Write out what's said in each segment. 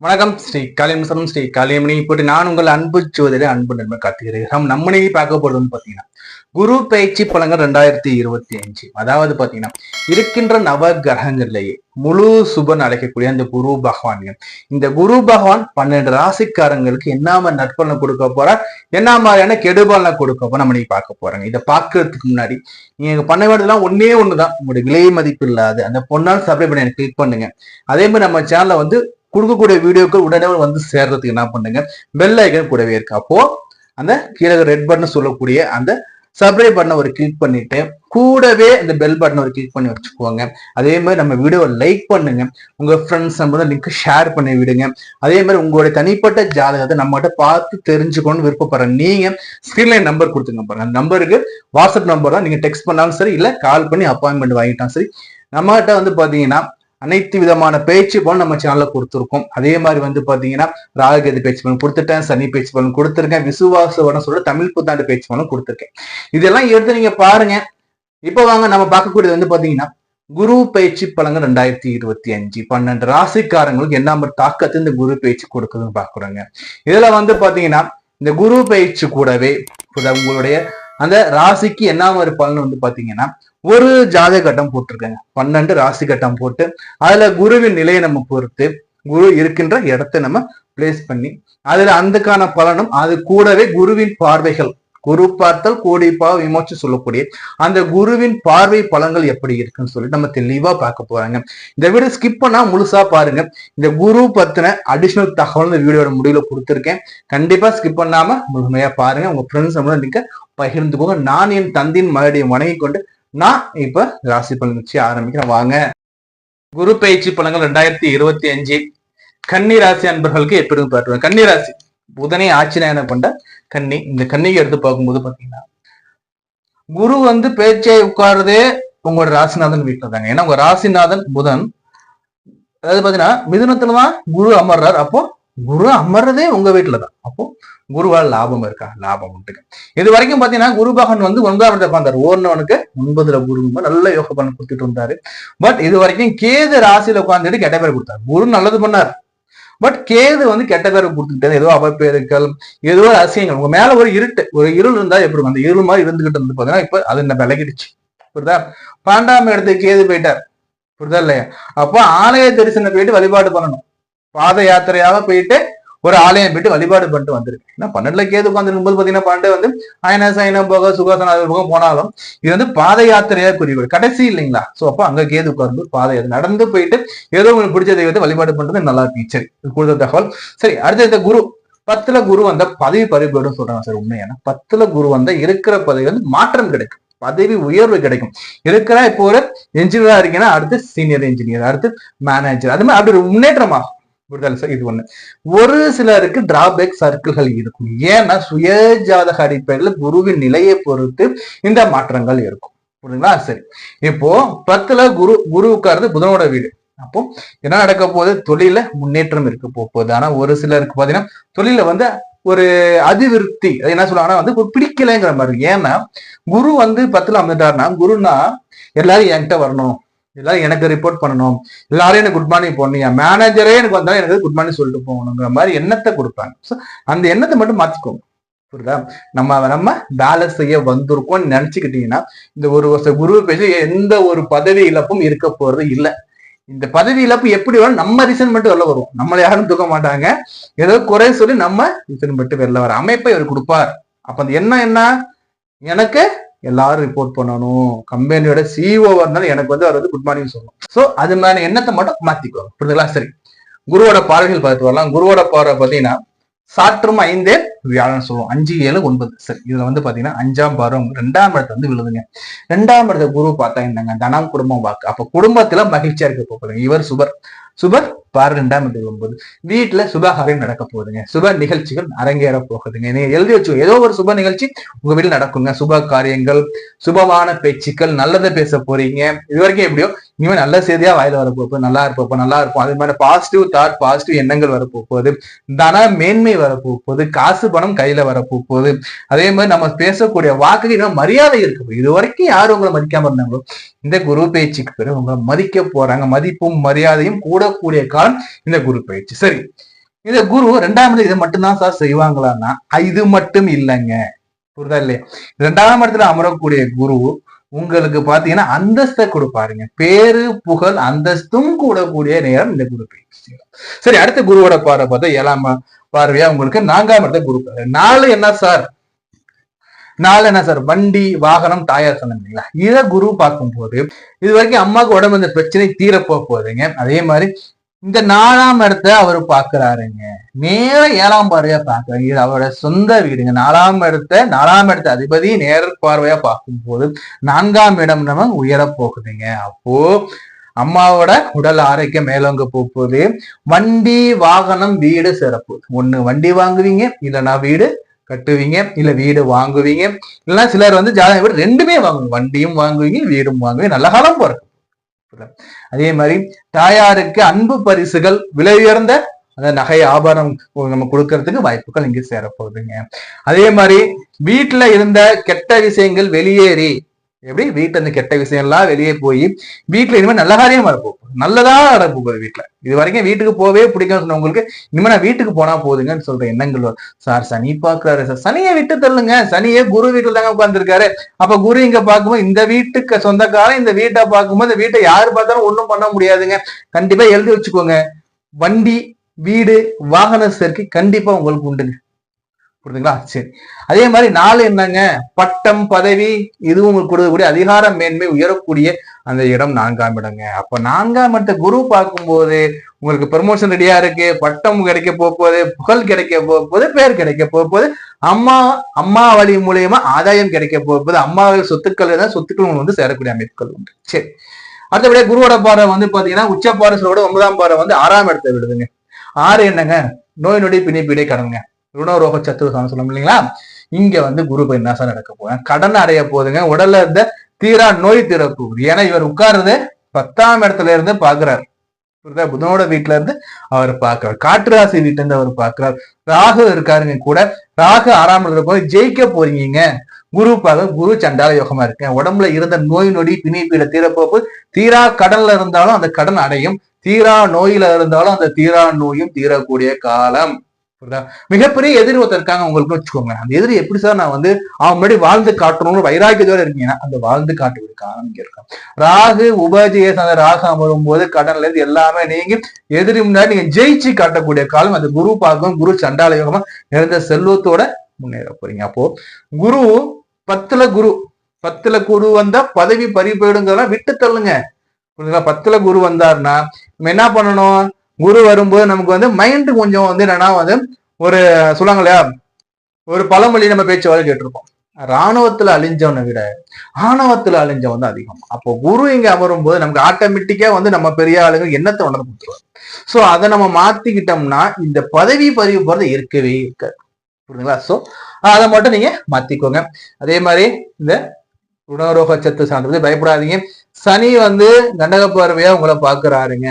வணக்கம். ஸ்ரீ காளியம்சரம் ஸ்ரீ காளியம்மணி போட்டு நான் உங்கள் அன்பு ஜோதிட அன்பு நண்பர் கார்த்திகிறேன். நம்ம பார்க்க போறது பாத்தீங்கன்னா குரு பயிற்சி பலன்கள் 2025. அதாவது பாத்தீங்கன்னா இருக்கின்ற நவ கிரகங்கள்லயே முழு சுபன் அழைக்கக்கூடிய அந்த குரு பகவான்கள், இந்த குரு பகவான் 12 ராசிக்காரங்களுக்கு என்ன நற்பலன் கொடுக்க போறார், என்ன மாதிரியான கெடுபலனை கொடுக்க போற நம்ம பார்க்க போறாங்க. இதை பாக்குறதுக்கு முன்னாடி நீங்க பண்ண வேண்டியதெல்லாம் ஒன்னே ஒண்ணுதான், உங்களுடைய விலை மதிப்பு இல்லாத அந்த பொண்ணால் சப்ஸ்கிரைப் பண்ணி எனக்கு கிளிக் பண்ணுங்க. அதே மாதிரி நம்ம சேனல்ல கொடுக்கக்கூடிய வீடியோக்கள் உடனே சேர்றதுக்கு என்ன பண்ணுங்க, பெல் ஐக்கன் கூடவே இருக்கு. அப்போ அந்த கீழே ரெட் பட்டன் சொல்லக்கூடிய அந்த சப்ஸ்கிரைப் பட்டனை கிளிக் பண்ணிட்டு கூடவே இந்த பெல் பட்டனை கிளிக் பண்ணி வச்சுக்கோங்க. அதே மாதிரி நம்ம வீடியோவை லைக் பண்ணுங்க, உங்க ஃப்ரெண்ட்ஸ் நம்ம லிங்க் ஷேர் பண்ணி விடுங்க. அதே மாதிரி உங்களுடைய தனிப்பட்ட ஜாதகத்தை நம்மகிட்ட பார்த்து தெரிஞ்சுக்கணும்னு விருப்பப்படுற நீங்க ஸ்கிரீன்ல நம்பர் கொடுத்துங்க பாருங்க. அந்த நம்பருக்கு வாட்ஸ்அப் நம்பர் தான், நீங்க டெக்ஸ்ட் பண்ணாலும் சரி இல்ல கால் பண்ணி அப்பாயின்மெண்ட் வாங்கிட்டாலும் சரி. நம்மகிட்ட பாத்தீங்கன்னா அனைத்து விதமான பேச்சு பலன் நம்ம சேனல்ல கொடுத்துருக்கோம். அதே மாதிரி பாத்தீங்கன்னா ராகுகேது பேச்சு பலன் கொடுத்துட்டேன், சனி பேச்சு பலன் கொடுத்துருக்கேன், விசுவாசவன சொல்ற தமிழ் புத்தாண்டு பேச்சு பலன் கொடுத்துருக்கேன். இதெல்லாம் எடுத்து நீங்க பாருங்க. இப்ப வாங்க நம்ம பார்க்கக்கூடியது பாத்தீங்கன்னா குரு பயிற்சி பலன்கள் 2025 12 ராசிக்காரங்களுக்கு என்ன தாக்கத்தை இந்த குரு பயிற்சி கொடுக்குதுன்னு பாக்குறாங்க. இதுல பாத்தீங்கன்னா இந்த குரு பயிற்சி கூடவே உங்களுடைய அந்த ராசிக்கு என்ன மாதிரி பலன் பாத்தீங்கன்னா ஒரு ஜாதக கட்டம் போட்டிருக்காங்க. 12 ராசி கட்டம் போட்டு அதுல குருவின் நிலையை நம்ம பொறுத்து குரு இருக்கின்ற இடத்தை நம்ம பிளேஸ் பண்ணி அதுல அதுக்கான பலனும் அது கூடவே குருவின் பார்வைகள், குரு பார்த்தல் கோடி பாவ விமோச்சு சொல்லக்கூடிய அந்த குருவின் பார்வை பலன்கள் எப்படி இருக்குன்னு சொல்லிட்டு நம்ம தெளிவா பார்க்க போறாங்க. இந்த வீடியோ ஸ்கிப் பண்ணா முழுசா பாருங்க. இந்த குரு பத்தின அடிஷனல் தகவல் இந்த வீடியோட முடிவுல கொடுத்துருக்கேன். கண்டிப்பா ஸ்கிப் பண்ணாம முழுமையா பாருங்க. உங்க ஃப்ரெண்ட்ஸ் நீங்க பகிர்ந்துக்கோங்க. நான் என் தந்தையின் மறுபடியும் வணங்கி கொண்டு நான் இப்ப ராசி பலன் வச்சு ஆரம்பிக்கிறேன். வாங்க. குரு பயிற்சி பலன்கள் 2025 கன்னி ராசி அன்பர்களுக்கு எப்படி பார்த்துருவாங்க. கன்னி ராசி புதனை ஆட்சிநாயனம் கொண்ட கன்னி. இந்த கன்னிக்கு எடுத்து பார்க்கும்போது பாத்தீங்கன்னா குரு பேச்சை உட்காருறதே உங்களோட ராசிநாதன் வீட்டுல தாங்க. ஏன்னா உங்க ராசிநாதன் புதன், அதாவது பாத்தீங்கன்னா மிதுனத்துலதான் குரு அமர்றார். அப்போ குரு அமர்றதே உங்க வீட்டுலதான். அப்போ குருவால் லாபம் இருக்கா? லாபம் உண்டுங்க. இது வரைக்கும் பாத்தீங்கன்னா குரு பகவான் 9ஆம் இடத்துல பார்த்தாரு. ஓர்னவனுக்கு 9ல குரு நல்ல யோக பலன் கொடுத்துட்டு இருந்தாரு. பட் இது வரைக்கும் கேது ராசியில உட்காந்துட்டு கெட்ட பேர் கொடுத்தாரு. குரு நல்லது பண்ணாரு, பட் கேது கெட்ட பேரை கொடுத்துக்கிட்டது. ஏதோ அவப்பேருக்கள், ஏதோ அசியங்கள். உங்க மேல ஒரு இருள் இருந்தா எப்படி அந்த இருள் மாதிரி இருந்துகிட்டு இருந்து பாத்தீங்கன்னா இப்ப அது என்ன விலகிடுச்சு. புரியுதா? 12ஆம் இடத்துக்கு கேது போயிட்டார். புரியுதா இல்லையா? அப்போ ஆலய தரிசனம் போயிட்டு வழிபாடு பண்ணணும். பாத யாத்திரையாக போயிட்டு ஒரு ஆலயம் போயிட்டு வழிபாடு பண்ணிட்டு வந்திருக்கு. ஏன்னா 12ல கேது உட்காந்துருக்கும் போது பாத்தீங்கன்னா 12 அயன சயனம் போக சுகாசன போகம் போனாலும் இது பாத யாத்திரையா குறிக்கோள் கடைசி இல்லைங்களா? சோ அப்போ அங்க கேது உட்கார்ந்து பாத யாத்திரை நடந்து போயிட்டு ஏதோ உங்களுக்கு பிடிச்ச தெய்வத்தை வழிபாடு பண்றது நல்லா இருக்கு. சரி, கூடுதல் தகவல். சரி, அடுத்த இந்த குரு 10ல குரு பதவி பறிபோடும் சொல்றாங்க சார். உண்மையான 10ல குரு இருக்கிற பதவி மாற்றம் கிடைக்கும், பதவி உயர்வு கிடைக்கும். இருக்கிற இப்போ ஒரு என்ஜினியரா இருக்கீங்கன்னா அடுத்து சீனியர் என்ஜினியர், அடுத்து மேனேஜர், அது மாதிரி அப்படி ஒரு முன்னேற்றமாகும். இது ஒண்ணு. ஒரு சிலருக்கு டிராபேக் சர்க்கிள்கள் இருக்கும். ஏன்னா சுய ஜாதக அடிப்படையில் குருவின் நிலையை பொறுத்து இந்த மாற்றங்கள் இருக்கும். புரியுதுங்களா? சரி, இப்போ 10ல குரு உட்கார்ந்து புதனோட வீடு. அப்போ என்ன நடக்க போகுது? தொழில முன்னேற்றம் இருக்க போகுது. ஆனா ஒரு சிலருக்கு பாத்தீங்கன்னா தொழில ஒரு அதிவிருத்தி, அது என்ன சொல்லுவாங்கன்னா ஒரு பிடிக்கலைங்கிற மாதிரி. ஏன்னா குரு 10ல அமைட்டாருன்னா குருன்னா எல்லாரும் என்கிட்ட வரணும், எல்லாரும் எனக்கு ரிப்போர்ட் பண்ணணும், எல்லாரும் எனக்கு குட் மார்னிங் போடணும், என் மேனேஜரே எனக்கு வந்தாலும் எனக்கு குட் மார்னிங் சொல்லிட்டு போகணுங்கிற மாதிரி எண்ணத்தை கொடுப்பாங்க. ஸோ அந்த எண்ணத்தை மட்டும் மாத்திக்கோங்க. புரியுதா? நம்ம வேலை செய்ய வந்திருக்கோம்னு நினைச்சுக்கிட்டீங்கன்னா இந்த ஒரு வருஷம் குரு பேசி எந்த ஒரு பதவி இழப்பும் இருக்க போறது இல்லை. இந்த பதவி இழப்பு எப்படி வரும்? நம்ம ரீசன் மட்டும் வெளில வருவோம், நம்மளை யாரும் தூக்க மாட்டாங்க. ஏதோ குறை சொல்லி நம்ம ரீசன் மட்டும் வெளில வர அமைப்பை அவர் கொடுப்பார். அப்ப அந்த என்ன எனக்கு எல்லாரும் ரிப்போர்ட் பண்ணணும், கம்பெனியோட சிஇஓ இருந்தாலும் எனக்கு அவர் குட் மார்னிங் சொல்லணும். சோ அது மாதிரி எண்ணத்தை மட்டும் மாத்திக்குவாங்க. புரியுதுங்களா? சரி, குருவோட பார்வைகள் பார்த்துட்டு வரலாம். குருவோட பார்வை பாத்தீங்கன்னா சாற்றும் 5 வியாழன் சொல்லுவோம். 5, 7, 9. சரி, இதுல பாத்தீங்கன்னா 5ஆம் பார்வை 2ஆம் இடத்துல விழுதுங்க. 2ஆம் இடத்த குரு பார்த்தா என்னங்க? தனம், குடும்பம், வாக்கு. அப்ப குடும்பத்துல மகிழ்ச்சியா இருக்க போகுதுங்க. இவர் சுபர் பாரு 2ஆம் இடத்துல வரும்போது வீட்டுல சுபகாரியம் நடக்க போகுதுங்க. சுப நிகழ்ச்சிகள் அரங்கேற போகுதுங்க. நீங்க எழுதி வச்சு ஏதோ ஒரு சுப நிகழ்ச்சி உங்க வீட்டுல நடக்குங்க. சுப காரியங்கள், சுபமான பேச்சுக்கள், நல்லதை பேச போறீங்க. இது வரைக்கும் எப்படியோ இனிமே நல்ல செய்தியா வாயில வரப்போகுது. நல்லா இருப்போம், நல்லா இருப்போம். அது மாதிரி பாசிட்டிவ் தாட், பாசிட்டிவ் எண்ணங்கள் வரப்போகுது. தன மேன்மை வரப்போகுது. காசு பணம் கையில வரப்போகுது. அதே மாதிரி நம்ம பேசக்கூடிய வாக்குக்கு இன்னும் மரியாதை இருக்கு. இது வரைக்கும் யாரும் உங்களை மதிக்காம இருந்தாங்களோ இந்த குரு பயிற்சிக்கு பிறகு உங்களை மதிக்க போறாங்க. மதிப்பும் மரியாதையும் கூடக்கூடிய காலம் இந்த குரு பயிற்சி. சரி, இந்த குரு 2ஆம் இடத்துல இதை மட்டும்தான் சார் செய்வாங்களான்னா இது மட்டும் இல்லைங்க. புரியுதா இல்லையா? 2ஆம் இடத்துல அமரக்கூடிய குரு உங்களுக்கு பாத்தீங்கன்னா அந்தஸ்தை கொடுப்பாருங்க. பேரு புகழ் அந்தஸ்தும் கூடக்கூடிய நேரம் இந்த குரு பயிற்சி. சரி, அடுத்த குருவோட பார்வை பார்த்தா 7ஆம் பார்வையா உங்களுக்கு 4ஆம் இடத்த குரு. 4 என்ன சார்? 4 என்ன சார்? வண்டி வாகனம் தாயார் சொன்னீங்க இல்லைங்களா? இதை குரு பார்க்கும்போது இது வரைக்கும் அம்மாவுக்கு உடம்பு இந்த பிரச்சனை தீரப்போ போகுதுங்க. அதே மாதிரி இந்த 4ஆம் இடத்த அவர் பாக்குறாருங்க. நேர 7ஆம் பார்வையா பாக்குறாங்க. இது அவரோட சொந்த வீடுங்க. 4ஆம் இடத்த அதிபதி நேர பார்வையா பார்க்கும் போது 4ஆம் இடம் நம்ம உயர போகுதுங்க. அப்போ அம்மாவோட உடல் ஆரோக்கியம் மேலோங்க போகுது. வண்டி வாகனம் வீடு சேரப்போகுது. ஒண்ணு வண்டி வாங்குவீங்க, இல்லைன்னா வீடு கட்டுவீங்க, இல்ல வீடு வாங்குவீங்க, இல்லைன்னா சிலர் வந்து ஜாதகம் வீடு ரெண்டுமே வாங்குவீங்க. வண்டியும் வாங்குவீங்க, வீடும் வாங்குவீங்க. நல்ல காலம் போறது. அதே மாதிரி தாயாருக்கு அன்பு பரிசுகள், விலை உயர்ந்த அந்த நகை ஆபரணம் நம்ம கொடுக்கறதுக்கு வாய்ப்புகள் இங்க சேரப்போகுதுங்க. அதே மாதிரி வீட்டுல இருந்த கெட்ட விஷயங்கள் வெளியேறி, எப்படி வீட்டுல இருந்து கெட்ட விஷயம் எல்லாம் வெளியே போய் வீட்டுல இனிமே நல்ல காரியம் வரப்போகுது. நல்லதா நடப்போகுது வீட்டுல. இது வரைக்கும் வீட்டுக்கு போவே பிடிக்கும் சொன்னவங்களுக்கு இனிமே நான் வீட்டுக்கு போனா போதுங்கன்னு சொல்ற எண்ணங்கள் வரும். சார் சனி பாக்குறாரு சார், சனியை விட்டு தள்ளுங்க. சனியே குரு வீட்டுல தாங்க உட்கார்ந்துருக்காரு. அப்ப குரு இங்க பார்க்கும்போது இந்த வீட்டுக்கு சொந்தக்காரன் இந்த வீட்டை பார்க்கும்போது இந்த வீட்டை யாரு பார்த்தாலும் ஒண்ணும் பண்ண முடியாதுங்க. கண்டிப்பா எழுதி வச்சுக்கோங்க. வண்டி வீடு வாகன சேர்க்கை கண்டிப்பா உங்களுக்கு உண்டுங்க. புரியுதுங்களா? சரி, அதே மாதிரி 4 என்னங்க? பட்டம் பதவி, இதுவும் உங்களுக்கு கொடுக்கக்கூடிய அதிகார மேன்மை உயரக்கூடிய அந்த இடம் 4ஆம் இடங்க. அப்ப 4ஆம் இடத்தை குரு பார்க்கும்போது உங்களுக்கு ப்ரமோஷன் ரெடியா இருக்கு, பட்டம் கிடைக்க போகுது, புகழ் கிடைக்க போகுது, பேர் கிடைக்க போகுது, அம்மா வழி மூலியமா ஆதாயம் கிடைக்க போகுது, அம்மாவில் சொத்துக்கள் சொத்துக்கள் வந்து சேரக்கூடிய அமைப்புகள் உண்டு. சரி, அடுத்தபடியா குருவோட பார்வை வந்து பாத்தீங்கன்னா உச்ச பார்வை 9ஆம் பார்வை வந்து 6ஆம் இடத்தை விடுதுங்க. 6 என்னங்க? நோய் நொடி பிணிப்பீடை கடனுங்க. ருணரோக சத்துரு சொல்லும் இல்லைங்களா? இங்க வந்து குரு என்ன சார் நடக்க போறேன்? கடன் அடைய போதுங்க. உடல்ல இருந்த தீரா நோய் தீரப்போகுது. ஏன்னா இவர் உட்கார்றது 10ஆம் இடத்துல இருந்து பாக்குறாரு. புதனோட வீட்டுல இருந்து அவர் பாக்குறாரு. காற்று ராசி வீட்டுல இருந்து அவர் பாக்குறாரு. ராகு இருக்காருங்க கூட. ராகு 6ஆம் இடத்துல போய் ஜெயிக்க போறீங்க. குரு பார்க்க குரு சண்டால யோகமா இருக்கேன். உடம்புல இருந்த நோய் நொடி பிணிப்பீட தீரப்போகுது. தீரா கடன்ல இருந்தாலும் அந்த கடன் அடையும். தீரா நோயில இருந்தாலும் அந்த தீரா நோயும் தீரக்கூடிய காலம். மிகப்பெரிய எதிரி ஒருத்தர் இருக்காங்க உங்களுக்கு வச்சுக்கோங்க. அந்த எதிரி எப்படி சார் நான் வந்து அவன் முன்னாடி வாழ்ந்து காட்டணும்னு வைராக்கியத்தோட இருக்கீங்கன்னா அந்த வாழ்ந்து காட்டுவது காலம் இங்க இருக்கும். ராகு உபஜய ராகு அமரும் போது கடன்ல இருந்து எல்லாமே நீங்க எதிரி முன்னாடி நீங்க ஜெயிச்சு காட்டக்கூடிய காலம். அந்த குரு பார்க்கும். குரு சண்டால யோகமா நிறைந்த செல்வத்தோட முன்னேற போறீங்க. அப்போ குரு 10ல குரு வந்தா பதவி பறி போயிடுங்கிறதெல்லாம் விட்டு தள்ளுங்க. 10ல குரு வந்தாருன்னா நம்ம என்ன பண்ணணும்? குரு வரும்போது நமக்கு வந்து மைண்டு கொஞ்சம் வந்து என்னன்னா வந்து ஒரு சொல்லுவாங்க இல்லையா, ஒரு பழமொழி நம்ம பேச்சு வரை கேட்டிருப்போம். ராணுவத்துல அழிஞ்சவனை விட ஆணவத்துல அழிஞ்சவன் தான் அதிகம். அப்போ குரு இங்க அமரும் போது நமக்கு ஆட்டோமேட்டிக்கா வந்து நம்ம பெரிய ஆளுங்க எண்ணத்தை உணர்ந்து கொடுத்துருவோம். சோ அதை நம்ம மாத்திக்கிட்டோம்னா இந்த பதவி பதிவு போறது இருக்கவே இருக்காது. புரியுதுங்களா? சோ அதை மட்டும் நீங்க மாத்திக்கோங்க. அதே மாதிரி இந்த ருணரோக சத்து சார்ந்தது பயப்படாதீங்க. சனி வந்து கண்டக பார்வையா உங்களை பாக்குறாருங்க.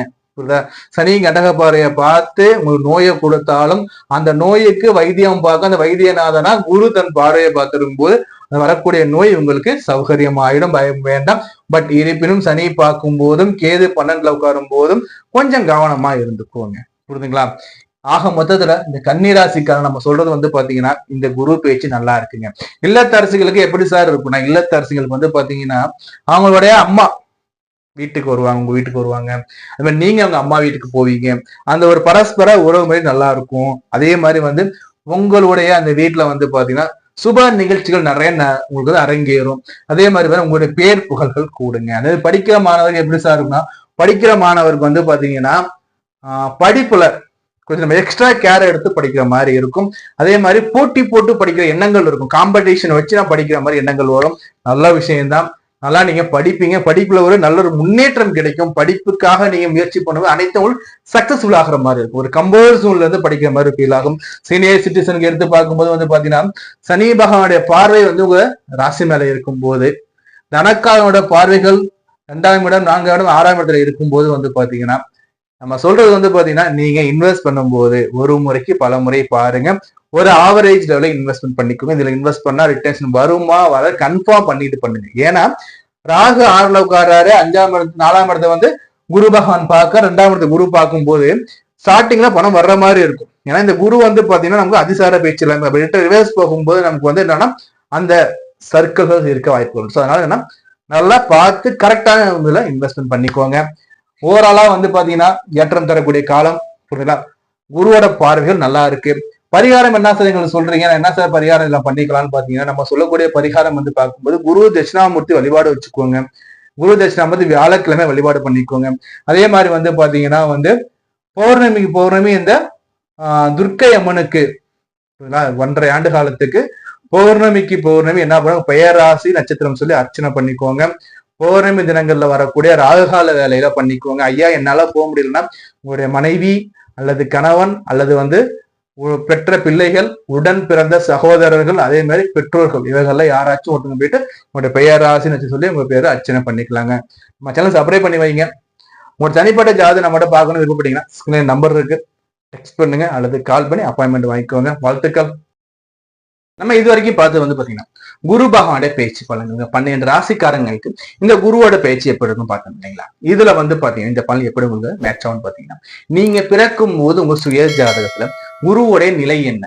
சனி கண்டக பார்வையை பார்த்து உங்களுக்கு நோயை கொடுத்தாலும் அந்த நோய்க்கு வைத்தியம் பார்க்க அந்த வைத்தியநாதனா குரு தன் பார்வையை பார்த்திருக்கும் போது வரக்கூடிய நோய் உங்களுக்கு சௌகரியமாயிடும். பயம் வேண்டாம். பட் இருப்பினும் சனி பார்க்கும் போதும் கேது 12ல உட்காரும் போதும் கொஞ்சம் கவனமா இருந்துக்கோங்க. புரியுதுங்களா? ஆக மொத்தத்துல இந்த கன்னிராசிக்காரன் நம்ம சொல்றது வந்து பாத்தீங்கன்னா இந்த குரு பேச்சு நல்லா இருக்குங்க. இல்லத்தரசிகளுக்கு எப்படி சார் இருக்குன்னா, இல்லத்தரசிகளுக்கு வந்து பாத்தீங்கன்னா அவங்களுடைய அம்மா வீட்டுக்கு வருவாங்க, உங்க வீட்டுக்கு வருவாங்க. அது மாதிரி நீங்க அவங்க அம்மா வீட்டுக்கு போவீங்க. அந்த ஒரு பரஸ்பர உறவு மாதிரி நல்லா இருக்கும். அதே மாதிரி வந்து உங்களுடைய அந்த வீட்டுல வந்து பாத்தீங்கன்னா சுப நிகழ்ச்சிகள் நிறைய உங்களுக்கு வந்து அரங்கேறும். அதே மாதிரி வந்து உங்களுடைய பேர் புகழ்கள் கூடுங்க. அதாவது படிக்கிற மாணவர்கள் எப்படி சார் இருக்குன்னா, படிக்கிற மாணவருக்கு வந்து பாத்தீங்கன்னா படிப்புல கொஞ்சம் நம்ம எக்ஸ்ட்ரா கேர் எடுத்து படிக்கிற மாதிரி இருக்கும். அதே மாதிரி போட்டி போட்டு படிக்கிற எண்ணங்கள் இருக்கும். காம்படிஷன் வச்சு நான் படிக்கிற மாதிரி எண்ணங்கள் வரும். நல்ல விஷயம்தான். நல்லா நீங்க படிப்பீங்க. படிப்புல ஒரு நல்ல ஒரு முன்னேற்றம் கிடைக்கும். படிப்புக்காக நீங்க முயற்சி பண்ணுவது அனைத்தும் சக்சஸ்ஃபுல் ஆகிற மாதிரி இருக்கும். ஒரு கம்போர்ட் ஜோன்ல இருந்து படிக்கிற மாதிரி ஃபீல் ஆகும். சீனியர் சிட்டிசனுக்கு எடுத்து பார்க்கும்போது வந்து பாத்தீங்கன்னா சனி பகவானுடைய பார்வை வந்து உங்க ராசி மேல இருக்கும் போது, தனக்காரனோட பார்வைகள் 2ஆம் இடம் 4ஆம் இடம் 6ஆம் இடத்துல இருக்கும்போது வந்து பாத்தீங்கன்னா நம்ம சொல்றது வந்து பாத்தீங்கன்னா நீங்க இன்வெஸ்ட் பண்ணும்போது ஒரு முறைக்கு பல முறை பாருங்க. ஒரு ஆவரேஜ் லெவலில் இன்வெஸ்ட்மெண்ட் பண்ணிக்கோங்க. இதுல இன்வெஸ்ட் பண்ணா ரிட்டர்ன் வருமா வர கன்ஃபார்ம் பண்ணிட்டு பண்ணுங்க. ஏன்னா ராகு 6ல உட்கார்றாரு. 5ஆம் இடத்து 4ஆம் இடத்தை வந்து குரு பகவான் பார்க்க 2ஆம் இடத்தை குரு பார்க்கும் போது ஸ்டார்டிங்ல பணம் வர்ற மாதிரி இருக்கும். ஏன்னா இந்த குரு வந்து பாத்தீங்கன்னா நமக்கு அதிசார பேச்சு இல்லாம ரிவர்ஸ் போகும்போது நமக்கு வந்து என்னன்னா அந்த சர்க்கிள்கள் இருக்க வாய்ப்புகள். ஸோ அதனால என்ன நல்லா பார்த்து கரெக்டான இதுல இன்வெஸ்ட்மெண்ட் பண்ணிக்கோங்க. ஓவராலா வந்து பாத்தீங்கன்னா ஏற்றம் தரக்கூடிய காலம். புரியுதுங்களா? குருவோட பார்வைகள் நல்லா இருக்கு. பரிகாரம் என்ன சார் எங்களுக்கு சொல்றீங்க, என்ன சார் பரிகாரம் எல்லாம் பண்ணிக்கலாம்னு பாத்தீங்கன்னா, நம்ம சொல்லக்கூடிய பரிகாரம் வந்து பார்க்கும்போது குரு தட்சிணாமூர்த்தி வழிபாடு வச்சுக்கோங்க. குரு தட்சிணாமூர்த்தி வியாழக்கிழமை வழிபாடு பண்ணிக்கோங்க. அதே மாதிரி வந்து பாத்தீங்கன்னா வந்து பௌர்ணமி இந்த துர்க்கை அம்மனுக்கு 1.5 ஆண்டு காலத்துக்கு பௌர்ணமி என்ன பண்ணுவாங்க, பெயராசி நட்சத்திரம் சொல்லி அர்ச்சனை பண்ணிக்கோங்க. பௌர்ணமி தினங்கள்ல வரக்கூடிய ராகுகால வேலையில பண்ணிக்கோங்க. ஐயா என்னால போக முடியலன்னா உங்களுடைய மனைவி அல்லது கணவன் அல்லது வந்து பெற்ற பிள்ளைகள், உடன் பிறந்த சகோதரர்கள், அதே மாதிரி பெற்றோர்கள், இவர்கள்ல யாராச்சும் ஒருத்தங்க போயிட்டு உங்களுடைய பெயர் ராசின்னு சொல்லி உங்க பேரை அர்ச்சனை பண்ணிக்கலாங்க. நம்ம சேனல் சப்ஸ்கிரைப் பண்ணி வைங்க. உங்களோட தனிப்பட்ட ஜாதகம் நம்மகிட்ட பார்க்கணும் விருப்பப்பட்டீங்கன்னா ஸ்கிரீன் நம்பர் இருக்கு, டெக்ஸ்ட் பண்ணுங்க அல்லது கால் பண்ணி அப்பாயின்மெண்ட் வாங்கிக்கோங்க. வாழ்த்துக்கள். நம்ம இது வரைக்கும் பார்த்தது வந்து பாத்தீங்கன்னா குரு பகவானுடைய பேச்சு பலன். 12 ராசிக்காரங்களுக்கு இந்த குருவோட பேச்சு எப்படி இருக்கும் பார்த்தோம் இல்லைங்களா? இதுல வந்து பாத்தீங்கன்னா இந்த பலன் எப்படி உங்களுக்கு மேட்ச் ஆகும்னு பாத்தீங்கன்னா, நீங்க பிறக்கும் போது உங்க சுய ஜாதகத்துல குருவோடைய நிலை என்ன,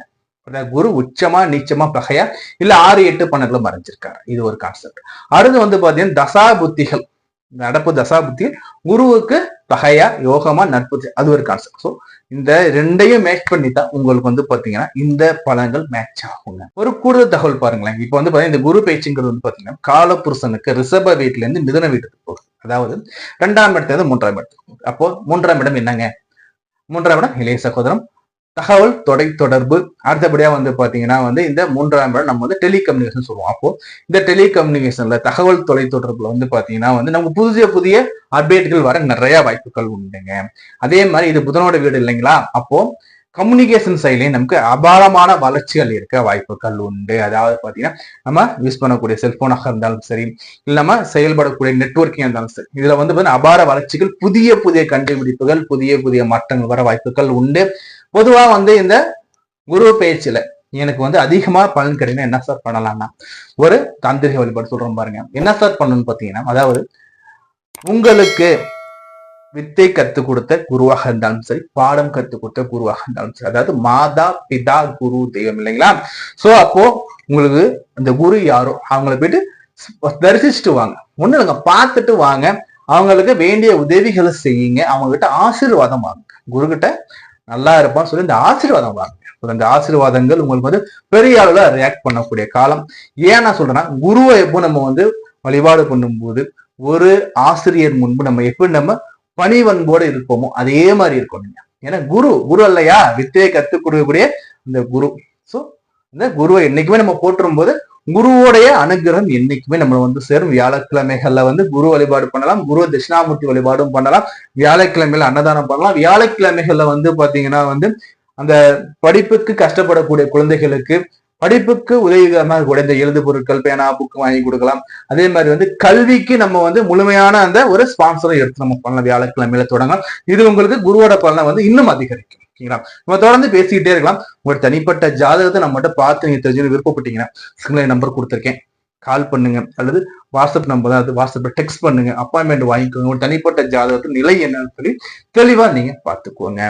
குரு உச்சமா நீச்சமா பகையா இல்ல 6, 8, 12 மறைஞ்சிருக்காரு, இது ஒரு கான்செப்ட். அடுத்து வந்து பாத்தீங்கன்னா தசா புத்திகள், நடப்பு தசா புத்தி குருவுக்கு பகையா யோகமா நட்பு, அது ஒரு கான்செப்ட். ஸோ இந்த ரெண்டையும் மேட்ச் பண்ணி தான் உங்களுக்கு வந்து பாத்தீங்கன்னா இந்த பலன்கள் மேட்ச் ஆகுங்க. ஒரு கூடுதல் தகவல் பாருங்களேன். இப்போ வந்து பாத்தீங்கன்னா இந்த குரு பேச்சுங்கிறது வந்து பாத்தீங்கன்னா காலபுருஷனுக்கு ரிஷப வீட்டுல இருந்து மிதுன வீட்டுக்கு போகுது. அதாவது 2ஆம் இடத்துல 3ஆம் இடத்துக்கு போகுது. அப்போ 3ஆம் இடம் என்னங்க? 3ஆம் இடம் இளைய சகோதரம், தகவல் தொடர்பு. அடுத்தபடியா வந்து பாத்தீங்கன்னா வந்து இந்த 3ஆம் இடம் நம்ம வந்து டெலிகம்யூனிகேஷன் சொல்லுவோம். அப்போ இந்த டெலிகம்யூனிகேஷன்ல தகவல் தொடர்புல வந்து பாத்தீங்கன்னா வந்து நமக்கு புதிய அப்டேட்கள் வர நிறைய வாய்ப்புகள் உண்டுங்க. அதே மாதிரி இது புதனோட வீடு இல்லைங்களா? அப்போ கம்யூனிகேஷன் சைட்லயும் நமக்கு அபாரமான வளர்ச்சிகள் இருக்க வாய்ப்புகள் உண்டு. அதாவது பாத்தீங்கன்னா நம்ம யூஸ் பண்ணக்கூடிய செல்போனாக இருந்தாலும் சரி, இல்ல நம்ம செயல்படக்கூடிய நெட்வொர்க்கிங் இருந்தாலும் சரி, இதுல வந்து பாத்தீங்கன்னா அபார வளர்ச்சிகள், புதிய கண்டுபிடிப்புகள், புதிய மாற்றங்கள் வர வாய்ப்புகள் உண்டு. பொதுவா வந்து இந்த குரு பேச்சுல எனக்கு வந்து அதிகமா பலன் கிடைக்கும். என்ன சார் பண்ணலாம்னா ஒரு தாந்திரிக வழிபாடு சொல்றோம் பாருங்க. என்ன சார் பண்ணணும்னு பாத்தீங்கன்னா, அதாவது உங்களுக்கு வித்தை கத்துக் கொடுத்த குருவாக இருந்தாலும் சரி, பாடம் கத்துக் கொடுத்த குருவாக இருந்தாலும் சரி, அதாவது மாதா பிதா குரு தெய்வம் இல்லைங்களா? சோ அப்போ உங்களுக்கு அந்த குரு யாரோ அவங்களை போயிட்டு தரிசிச்சுட்டு வாங்க. ஒண்ணு இல்லைங்க, பார்த்துட்டு வாங்க. அவங்களுக்கு வேண்டிய உதவிகளை செய்யுங்க. அவங்க கிட்ட ஆசீர்வாதம் வாங்க. குரு கிட்ட நல்லா இருப்பான்னு சொல்லி இந்த ஆசீர்வாதம் வாங்க. அந்த ஆசீர்வாதங்கள் உங்களுக்கு வந்து பெரிய அளவுல ரியாக்ட் பண்ணக்கூடிய காலம். ஏன் நான் சொல்றேன்னா, குருவை எப்போ நம்ம வந்து வழிபாடு பண்ணும்போது ஒரு ஆசிரியர் முன்பு நம்ம எப்படி நம்ம பணிவன்போடு இருப்போமோ அதே மாதிரி இருக்கும். ஏன்னா குரு இல்லையா, வித்தையை கத்துக் கொடுக்கக்கூடிய இந்த குரு. சோ இந்த குருவை என்னைக்குமே நம்ம போற்றும் போது குருவோடைய அனுகிரகம் என்னைக்குமே நம்மளை வந்து சேரும். வியாழக்கிழமைகள்ல வந்து குரு வழிபாடு பண்ணலாம், குரு தட்சிணாமூர்த்தி வழிபாடும் பண்ணலாம், வியாழக்கிழமையில அன்னதானம் பண்ணலாம். வியாழக்கிழமைகள்ல வந்து பாத்தீங்கன்னா வந்து அந்த படிப்புக்கு கஷ்டப்படக்கூடிய குழந்தைகளுக்கு படிப்புக்கு உதவிகரமாக கூட இந்த எழுது பொருட்கள், பேனா, புக்கு வாங்கி கொடுக்கலாம். அதே மாதிரி வந்து கல்விக்கு நம்ம வந்து முழுமையான அந்த ஒரு ஸ்பான்சரை எடுத்து நம்ம பண்ணலாம். வியாழக்கிழமையில தொடங்கலாம். இது உங்களுக்கு குருவோட பலனை வந்து இன்னும் அதிகரிக்கும். ஓகேங்களா? நம்ம தொடர்ந்து பேசிக்கிட்டே இருக்கலாம். உங்களோட தனிப்பட்ட ஜாதகத்தை நம்மகிட்ட பார்த்து நீங்க தெரிஞ்சு விருப்பப்பட்டீங்கன்னா ஸ்கிரீன்ல நம்பர் கொடுத்துருக்கேன், கால் பண்ணுங்க அல்லது வாட்ஸ்அப் நம்பர் தான், அது வாட்ஸ்அப்ல டெக்ஸ்ட் பண்ணுங்க, அப்பாயின்மெண்ட் வாங்கிக்கோங்க. ஒரு தனிப்பட்ட ஜாதகத்து நிலை என்னன்னு சொல்லி தெளிவா நீங்க பார்த்துக்கோங்க.